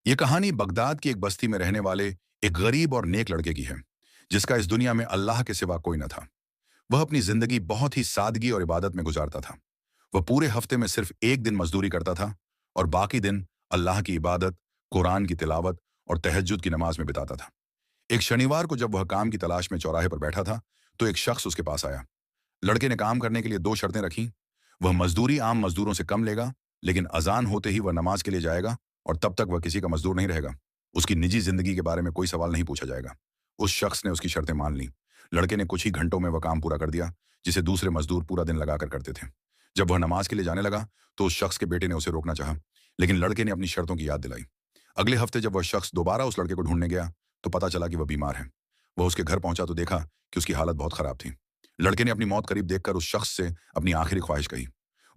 ये कहानी बगदाद की एक बस्ती में रहने वाले एक गरीब और नेक लड़के की है, जिसका इस दुनिया में अल्लाह के सिवा कोई न था। वह अपनी जिंदगी बहुत ही सादगी और इबादत में गुजारता था। वह पूरे हफ्ते में सिर्फ एक दिन मजदूरी करता था और बाकी दिन अल्लाह की इबादत, कुरान की तिलावत और तहज्जुद की नमाज में बिताता था। एक शनिवार को जब वह काम की तलाश में चौराहे पर बैठा था, तो एक शख्स उसके पास आया। लड़के ने काम करने के लिए दो शर्तें रखी। वह मजदूरी आम मजदूरों से कम लेगा, लेकिन अजान होते ही वह नमाज के लिए जाएगा और तब तक वह किसी का मजदूर नहीं रहेगा। उसकी निजी जिंदगी के बारे में कोई सवाल नहीं पूछा जाएगा। उस शख्स ने उसकी शर्तें मान ली। लड़के ने कुछ ही घंटों में वह काम पूरा कर दिया, जिसे दूसरे मजदूर पूरा दिन लगाकर करते थे। जब वह नमाज के लिए जाने लगा, तो उस शख्स के बेटे ने उसे रोकना चाहा, लेकिन लड़के ने अपनी शर्तों की याद दिलाई। अगले हफ्ते जब वह शख्स दोबारा उस लड़के को ढूंढने गया, तो पता चला कि वह बीमार है। वह उसके घर पहुंचा तो देखा कि उसकी हालत बहुत खराब थी। लड़के ने अपनी मौत करीब देखकर उस शख्स से अपनी आखिरी ख्वाहिश कही।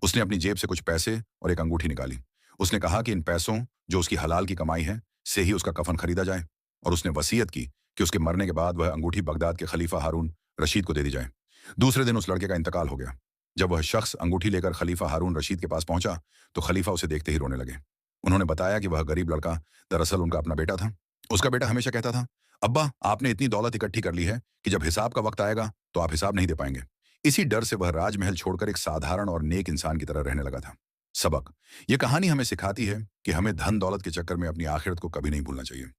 उसने अपनी जेब से कुछ पैसे और एक अंगूठी निकाली। उसने कहा कि इन पैसों, जो उसकी हलाल की कमाई है, से ही उसका कफन खरीदा जाए, और उसने वसीयत की कि उसके मरने के बाद वह अंगूठी बगदाद के खलीफा हारून रशीद को दे दी जाए। दूसरे दिन उस लड़के का इंतकाल हो गया। जब वह शख्स अंगूठी लेकर खलीफा हारून रशीद के पास पहुंचा, तो खलीफा उसे देखते ही रोने लगे। उन्होंने बताया कि वह गरीब लड़का दरअसल उनका अपना बेटा था। उसका बेटा हमेशा कहता था, अब्बा, आपने इतनी दौलत इकट्ठी कर ली है कि जब हिसाब का वक्त आएगा तो आप हिसाब नहीं दे पाएंगे। इसी डर से वह राजमहल छोड़कर एक साधारण और नेक इंसान की तरह रहने लगा था। सबक: यह कहानी हमें सिखाती है कि हमें धन दौलत के चक्कर में अपनी आखिरत को कभी नहीं भूलना चाहिए।